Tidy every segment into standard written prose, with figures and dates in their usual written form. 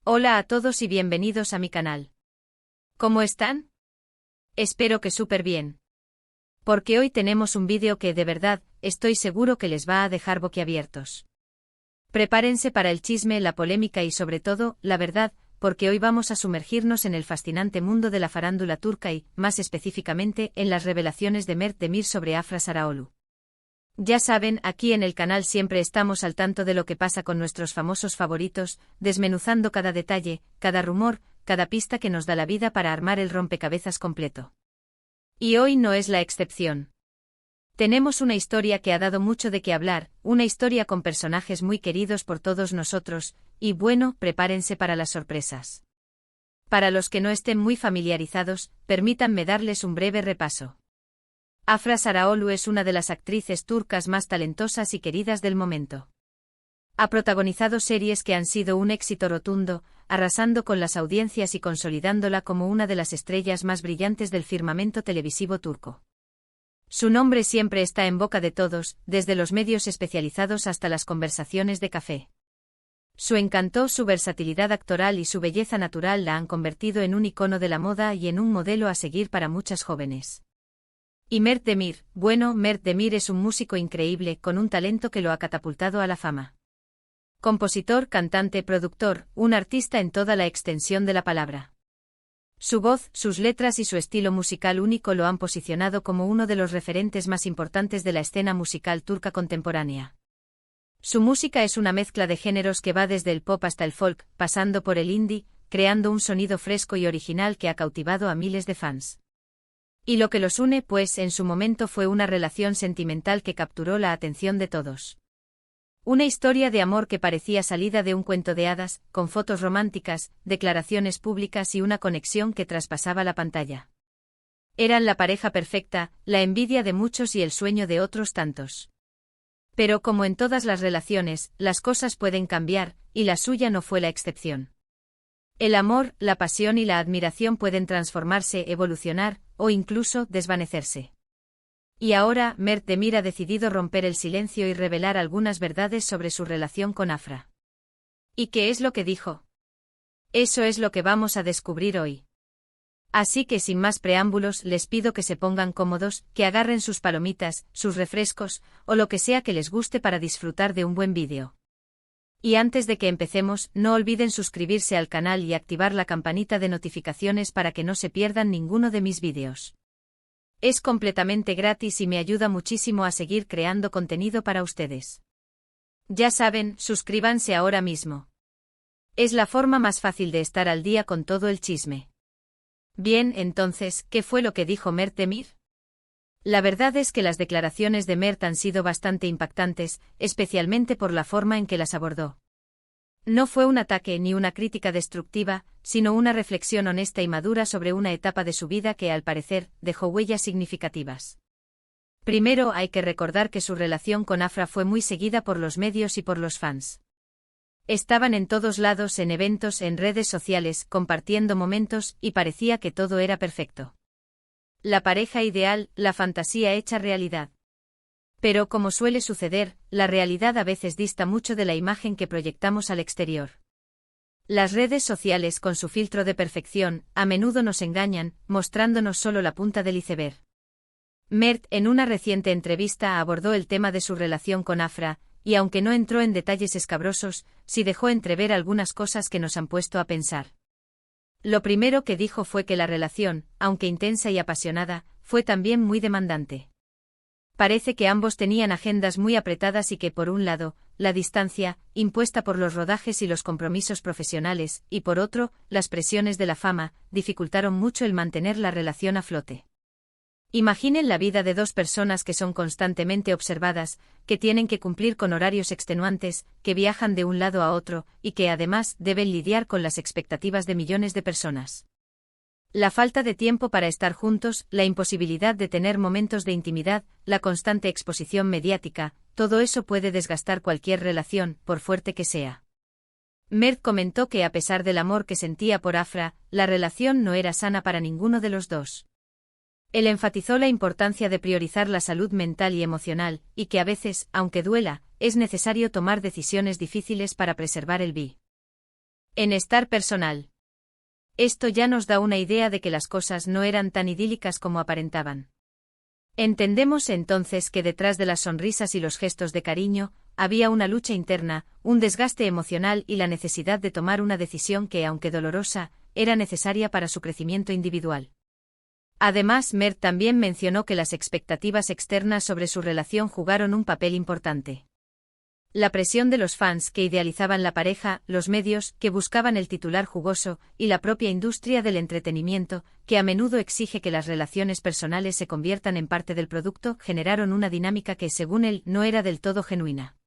Hola a todos y bienvenidos a mi canal. ¿Cómo están? Espero que súper bien. Porque hoy tenemos un vídeo que de verdad, estoy seguro que les va a dejar boquiabiertos. Prepárense para el chisme, la polémica y sobre todo, la verdad, porque hoy vamos a sumergirnos en el fascinante mundo de la farándula turca y, más específicamente, en las revelaciones de Mert Demir sobre Afra Sarıoğlu. Ya saben, aquí en el canal siempre estamos al tanto de lo que pasa con nuestros famosos favoritos, desmenuzando cada detalle, cada rumor, cada pista que nos da la vida para armar el rompecabezas completo. Y hoy no es la excepción. Tenemos una historia que ha dado mucho de qué hablar, una historia con personajes muy queridos por todos nosotros, y bueno, prepárense para las sorpresas. Para los que no estén muy familiarizados, permítanme darles un breve repaso. Afra Sarıoğlu es una de las actrices turcas más talentosas y queridas del momento. Ha protagonizado series que han sido un éxito rotundo, arrasando con las audiencias y consolidándola como una de las estrellas más brillantes del firmamento televisivo turco. Su nombre siempre está en boca de todos, desde los medios especializados hasta las conversaciones de café. Su encanto, su versatilidad actoral y su belleza natural la han convertido en un icono de la moda y en un modelo a seguir para muchas jóvenes. Y Mert Demir, bueno, Mert Demir es un músico increíble con un talento que lo ha catapultado a la fama. Compositor, cantante, productor, un artista en toda la extensión de la palabra. Su voz, sus letras y su estilo musical único lo han posicionado como uno de los referentes más importantes de la escena musical turca contemporánea. Su música es una mezcla de géneros que va desde el pop hasta el folk, pasando por el indie, creando un sonido fresco y original que ha cautivado a miles de fans. Y lo que los une, pues, en su momento fue una relación sentimental que capturó la atención de todos. Una historia de amor que parecía salida de un cuento de hadas, con fotos románticas, declaraciones públicas y una conexión que traspasaba la pantalla. Eran la pareja perfecta, la envidia de muchos y el sueño de otros tantos. Pero como en todas las relaciones, las cosas pueden cambiar, y la suya no fue la excepción. El amor, la pasión y la admiración pueden transformarse, evolucionar, o incluso desvanecerse. Y ahora, Mert Demir ha decidido romper el silencio y revelar algunas verdades sobre su relación con Afra. ¿Y qué es lo que dijo? Eso es lo que vamos a descubrir hoy. Así que sin más preámbulos les pido que se pongan cómodos, que agarren sus palomitas, sus refrescos, o lo que sea que les guste para disfrutar de un buen vídeo. Y antes de que empecemos, no olviden suscribirse al canal y activar la campanita de notificaciones para que no se pierdan ninguno de mis vídeos. Es completamente gratis y me ayuda muchísimo a seguir creando contenido para ustedes. Ya saben, suscríbanse ahora mismo. Es la forma más fácil de estar al día con todo el chisme. Bien, entonces, ¿qué fue lo que dijo Mert Demir? La verdad es que las declaraciones de Mert han sido bastante impactantes, especialmente por la forma en que las abordó. No fue un ataque ni una crítica destructiva, sino una reflexión honesta y madura sobre una etapa de su vida que, al parecer, dejó huellas significativas. Primero hay que recordar que su relación con Afra fue muy seguida por los medios y por los fans. Estaban en todos lados, en eventos, en redes sociales, compartiendo momentos, y parecía que todo era perfecto. La pareja ideal, la fantasía hecha realidad. Pero como suele suceder, la realidad a veces dista mucho de la imagen que proyectamos al exterior. Las redes sociales con su filtro de perfección, a menudo nos engañan, mostrándonos solo la punta del iceberg. Mert, en una reciente entrevista, abordó el tema de su relación con Afra, y aunque no entró en detalles escabrosos, sí dejó entrever algunas cosas que nos han puesto a pensar. Lo primero que dijo fue que la relación, aunque intensa y apasionada, fue también muy demandante. Parece que ambos tenían agendas muy apretadas y que, por un lado, la distancia, impuesta por los rodajes y los compromisos profesionales, y por otro, las presiones de la fama, dificultaron mucho el mantener la relación a flote. Imaginen la vida de dos personas que son constantemente observadas, que tienen que cumplir con horarios extenuantes, que viajan de un lado a otro, y que además deben lidiar con las expectativas de millones de personas. La falta de tiempo para estar juntos, la imposibilidad de tener momentos de intimidad, la constante exposición mediática, todo eso puede desgastar cualquier relación, por fuerte que sea. Mert comentó que a pesar del amor que sentía por Afra, la relación no era sana para ninguno de los dos. Él enfatizó la importancia de priorizar la salud mental y emocional, y que a veces, aunque duela, es necesario tomar decisiones difíciles para preservar el bien. Bienestar personal. Esto ya nos da una idea de que las cosas no eran tan idílicas como aparentaban. Entendemos entonces que detrás de las sonrisas y los gestos de cariño, había una lucha interna, un desgaste emocional y la necesidad de tomar una decisión que, aunque dolorosa, era necesaria para su crecimiento individual. Además, Mert también mencionó que las expectativas externas sobre su relación jugaron un papel importante. La presión de los fans que idealizaban la pareja, los medios que buscaban el titular jugoso, y la propia industria del entretenimiento, que a menudo exige que las relaciones personales se conviertan en parte del producto, generaron una dinámica que, según él, no era del todo genuina.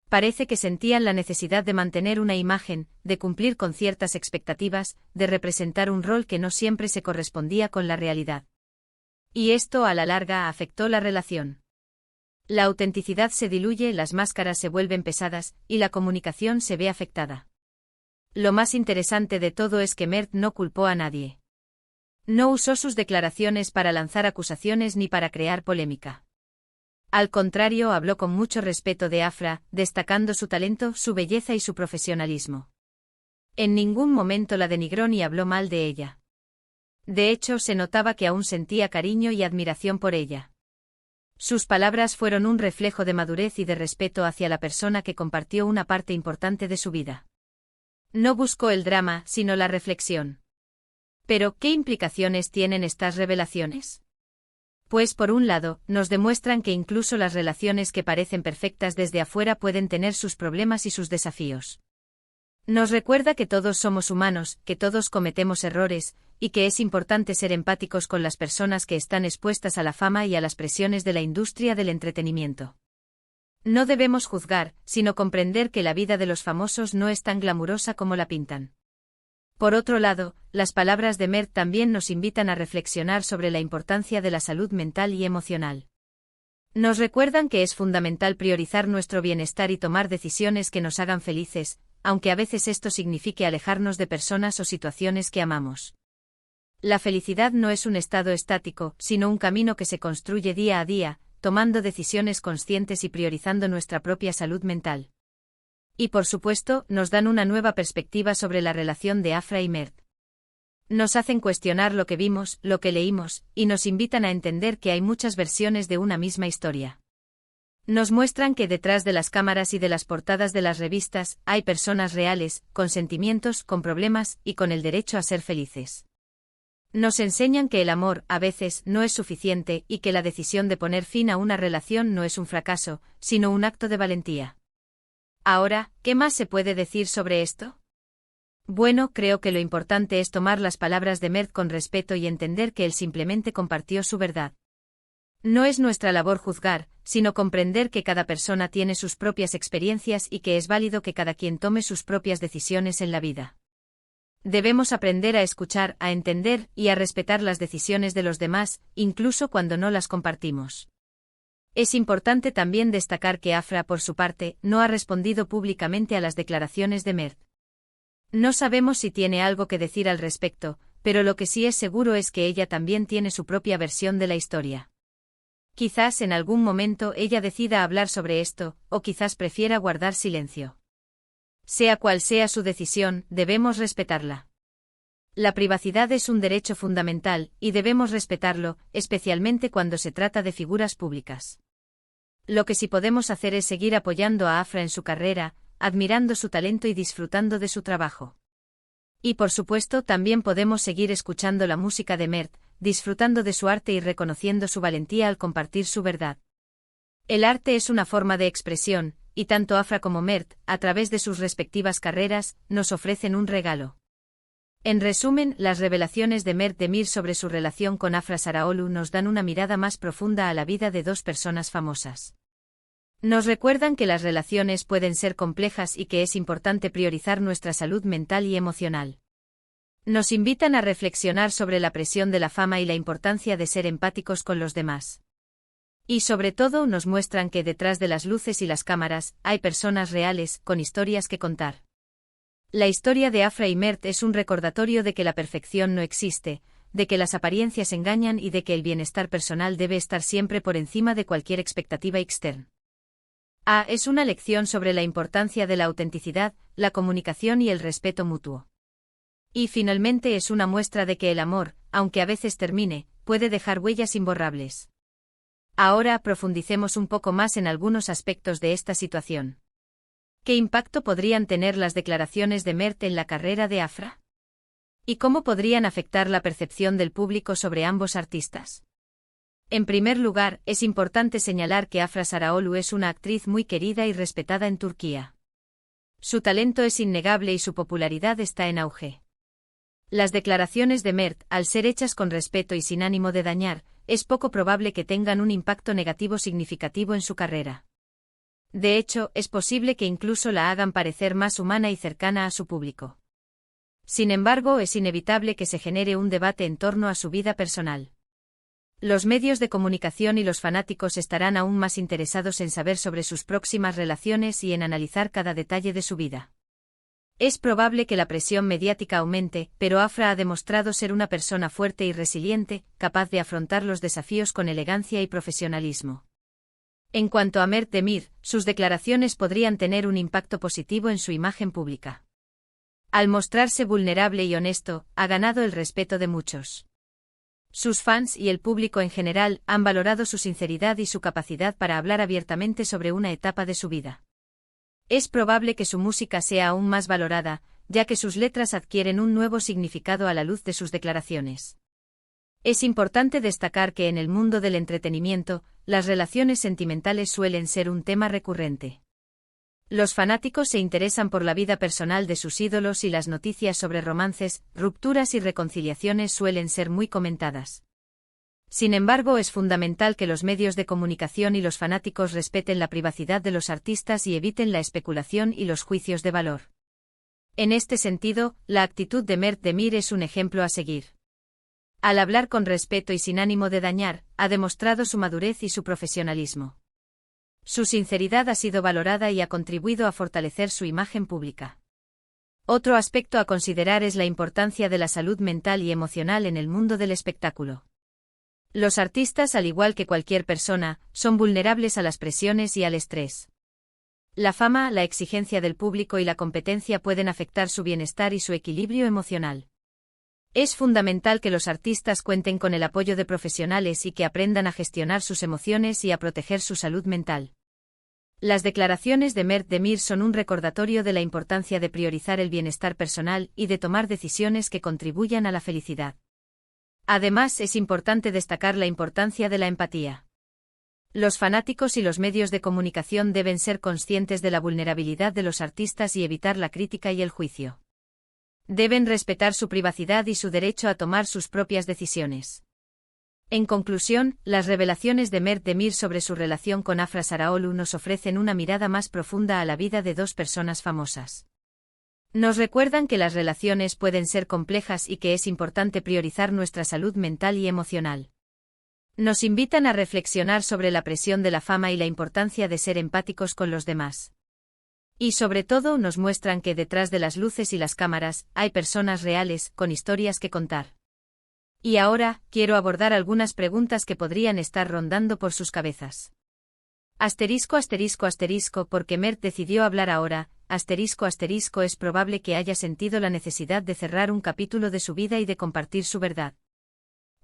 Parece que sentían la necesidad de mantener una imagen, de cumplir con ciertas expectativas, de representar un rol que no siempre se correspondía con la realidad. Y esto a la larga afectó la relación. La autenticidad se diluye, las máscaras se vuelven pesadas, y la comunicación se ve afectada. Lo más interesante de todo es que Mert no culpó a nadie. No usó sus declaraciones para lanzar acusaciones ni para crear polémica. Al contrario, habló con mucho respeto de Afra, destacando su talento, su belleza y su profesionalismo. En ningún momento la denigró ni habló mal de ella. De hecho, se notaba que aún sentía cariño y admiración por ella. Sus palabras fueron un reflejo de madurez y de respeto hacia la persona que compartió una parte importante de su vida. No buscó el drama, sino la reflexión. Pero, ¿qué implicaciones tienen estas revelaciones? Pues por un lado, nos demuestran que incluso las relaciones que parecen perfectas desde afuera pueden tener sus problemas y sus desafíos. Nos recuerda que todos somos humanos, que todos cometemos errores, y que es importante ser empáticos con las personas que están expuestas a la fama y a las presiones de la industria del entretenimiento. No debemos juzgar, sino comprender que la vida de los famosos no es tan glamurosa como la pintan. Por otro lado, las palabras de Mert también nos invitan a reflexionar sobre la importancia de la salud mental y emocional. Nos recuerdan que es fundamental priorizar nuestro bienestar y tomar decisiones que nos hagan felices, aunque a veces esto signifique alejarnos de personas o situaciones que amamos. La felicidad no es un estado estático, sino un camino que se construye día a día, tomando decisiones conscientes y priorizando nuestra propia salud mental. Y por supuesto, nos dan una nueva perspectiva sobre la relación de Afra y Mert. Nos hacen cuestionar lo que vimos, lo que leímos, y nos invitan a entender que hay muchas versiones de una misma historia. Nos muestran que detrás de las cámaras y de las portadas de las revistas, hay personas reales, con sentimientos, con problemas, y con el derecho a ser felices. Nos enseñan que el amor, a veces, no es suficiente, y que la decisión de poner fin a una relación no es un fracaso, sino un acto de valentía. Ahora, ¿qué más se puede decir sobre esto? Bueno, creo que lo importante es tomar las palabras de Mert con respeto y entender que él simplemente compartió su verdad. No es nuestra labor juzgar, sino comprender que cada persona tiene sus propias experiencias y que es válido que cada quien tome sus propias decisiones en la vida. Debemos aprender a escuchar, a entender y a respetar las decisiones de los demás, incluso cuando no las compartimos. Es importante también destacar que Afra, por su parte, no ha respondido públicamente a las declaraciones de Mert. No sabemos si tiene algo que decir al respecto, pero lo que sí es seguro es que ella también tiene su propia versión de la historia. Quizás en algún momento ella decida hablar sobre esto, o quizás prefiera guardar silencio. Sea cual sea su decisión, debemos respetarla. La privacidad es un derecho fundamental, y debemos respetarlo, especialmente cuando se trata de figuras públicas. Lo que sí podemos hacer es seguir apoyando a Afra en su carrera, admirando su talento y disfrutando de su trabajo. Y por supuesto también podemos seguir escuchando la música de Mert, disfrutando de su arte y reconociendo su valentía al compartir su verdad. El arte es una forma de expresión, y tanto Afra como Mert, a través de sus respectivas carreras, nos ofrecen un regalo. En resumen, las revelaciones de Mert Demir sobre su relación con Afra Saraoglu nos dan una mirada más profunda a la vida de dos personas famosas. Nos recuerdan que las relaciones pueden ser complejas y que es importante priorizar nuestra salud mental y emocional. Nos invitan a reflexionar sobre la presión de la fama y la importancia de ser empáticos con los demás. Y sobre todo nos muestran que detrás de las luces y las cámaras, hay personas reales, con historias que contar. La historia de Afra y Mert es un recordatorio de que la perfección no existe, de que las apariencias engañan y de que el bienestar personal debe estar siempre por encima de cualquier expectativa externa. A. Es una lección sobre la importancia de la autenticidad, la comunicación y el respeto mutuo. Y finalmente es una muestra de que el amor, aunque a veces termine, puede dejar huellas imborrables. Ahora profundicemos un poco más en algunos aspectos de esta situación. ¿Qué impacto podrían tener las declaraciones de Mert en la carrera de Afra? ¿Y cómo podrían afectar la percepción del público sobre ambos artistas? En primer lugar, es importante señalar que Afra Sarıoğlu es una actriz muy querida y respetada en Turquía. Su talento es innegable y su popularidad está en auge. Las declaraciones de Mert, al ser hechas con respeto y sin ánimo de dañar, es poco probable que tengan un impacto negativo significativo en su carrera. De hecho, es posible que incluso la hagan parecer más humana y cercana a su público. Sin embargo, es inevitable que se genere un debate en torno a su vida personal. Los medios de comunicación y los fanáticos estarán aún más interesados en saber sobre sus próximas relaciones y en analizar cada detalle de su vida. Es probable que la presión mediática aumente, pero Afra ha demostrado ser una persona fuerte y resiliente, capaz de afrontar los desafíos con elegancia y profesionalismo. En cuanto a Mert Demir, sus declaraciones podrían tener un impacto positivo en su imagen pública. Al mostrarse vulnerable y honesto, ha ganado el respeto de muchos. Sus fans y el público en general han valorado su sinceridad y su capacidad para hablar abiertamente sobre una etapa de su vida. Es probable que su música sea aún más valorada, ya que sus letras adquieren un nuevo significado a la luz de sus declaraciones. Es importante destacar que en el mundo del entretenimiento, las relaciones sentimentales suelen ser un tema recurrente. Los fanáticos se interesan por la vida personal de sus ídolos y las noticias sobre romances, rupturas y reconciliaciones suelen ser muy comentadas. Sin embargo, es fundamental que los medios de comunicación y los fanáticos respeten la privacidad de los artistas y eviten la especulación y los juicios de valor. En este sentido, la actitud de Mert Demir es un ejemplo a seguir. Al hablar con respeto y sin ánimo de dañar, ha demostrado su madurez y su profesionalismo. Su sinceridad ha sido valorada y ha contribuido a fortalecer su imagen pública. Otro aspecto a considerar es la importancia de la salud mental y emocional en el mundo del espectáculo. Los artistas, al igual que cualquier persona, son vulnerables a las presiones y al estrés. La fama, la exigencia del público y la competencia pueden afectar su bienestar y su equilibrio emocional. Es fundamental que los artistas cuenten con el apoyo de profesionales y que aprendan a gestionar sus emociones y a proteger su salud mental. Las declaraciones de Mert Demir son un recordatorio de la importancia de priorizar el bienestar personal y de tomar decisiones que contribuyan a la felicidad. Además, es importante destacar la importancia de la empatía. Los fanáticos y los medios de comunicación deben ser conscientes de la vulnerabilidad de los artistas y evitar la crítica y el juicio. Deben respetar su privacidad y su derecho a tomar sus propias decisiones. En conclusión, las revelaciones de Mert Demir sobre su relación con Afra Sarıoğlu nos ofrecen una mirada más profunda a la vida de dos personas famosas. Nos recuerdan que las relaciones pueden ser complejas y que es importante priorizar nuestra salud mental y emocional. Nos invitan a reflexionar sobre la presión de la fama y la importancia de ser empáticos con los demás. Y sobre todo nos muestran que detrás de las luces y las cámaras, hay personas reales, con historias que contar. Y ahora, quiero abordar algunas preguntas que podrían estar rondando por sus cabezas. ¿Por qué Mert decidió hablar ahora? Es probable que haya sentido la necesidad de cerrar un capítulo de su vida y de compartir su verdad.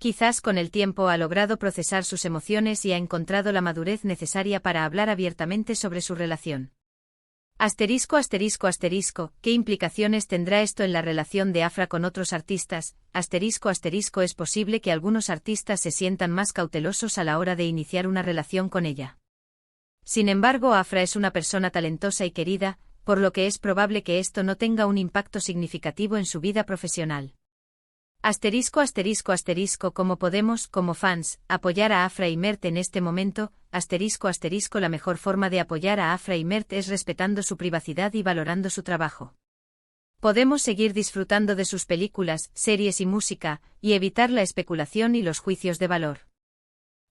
Quizás con el tiempo ha logrado procesar sus emociones y ha encontrado la madurez necesaria para hablar abiertamente sobre su relación. ¿Qué implicaciones tendrá esto en la relación de Afra con otros artistas? Es posible que algunos artistas se sientan más cautelosos a la hora de iniciar una relación con ella. Sin embargo, Afra es una persona talentosa y querida, por lo que es probable que esto no tenga un impacto significativo en su vida profesional. ¿Cómo podemos, como fans, apoyar a Afra y Mert en este momento? La mejor forma de apoyar a Afra y Mert es respetando su privacidad y valorando su trabajo. Podemos seguir disfrutando de sus películas, series y música, y evitar la especulación y los juicios de valor.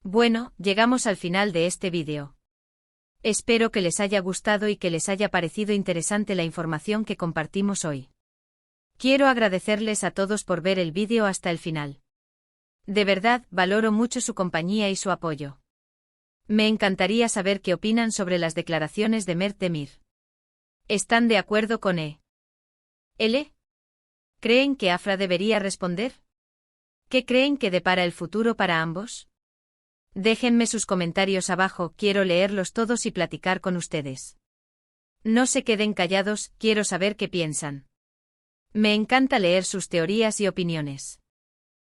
Bueno, llegamos al final de este vídeo. Espero que les haya gustado y que les haya parecido interesante la información que compartimos hoy. Quiero agradecerles a todos por ver el vídeo hasta el final. De verdad, valoro mucho su compañía y su apoyo. Me encantaría saber qué opinan sobre las declaraciones de Mert Demir. ¿Están de acuerdo con L? ¿Creen que Afra debería responder? ¿Qué creen que depara el futuro para ambos? Déjenme sus comentarios abajo, quiero leerlos todos y platicar con ustedes. No se queden callados, quiero saber qué piensan. Me encanta leer sus teorías y opiniones.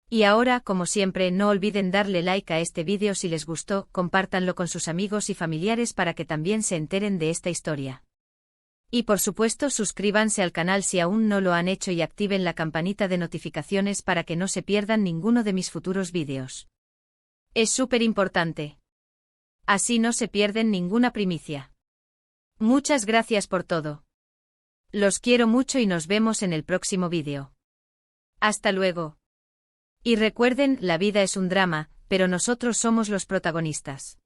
Y ahora, como siempre, no olviden darle like a este vídeo si les gustó, compártanlo con sus amigos y familiares para que también se enteren de esta historia. Y por supuesto suscríbanse al canal si aún no lo han hecho y activen la campanita de notificaciones para que no se pierdan ninguno de mis futuros vídeos. Es súper importante. Así no se pierden ninguna primicia. Muchas gracias por todo. Los quiero mucho y nos vemos en el próximo vídeo. Hasta luego. Y recuerden, la vida es un drama, pero nosotros somos los protagonistas.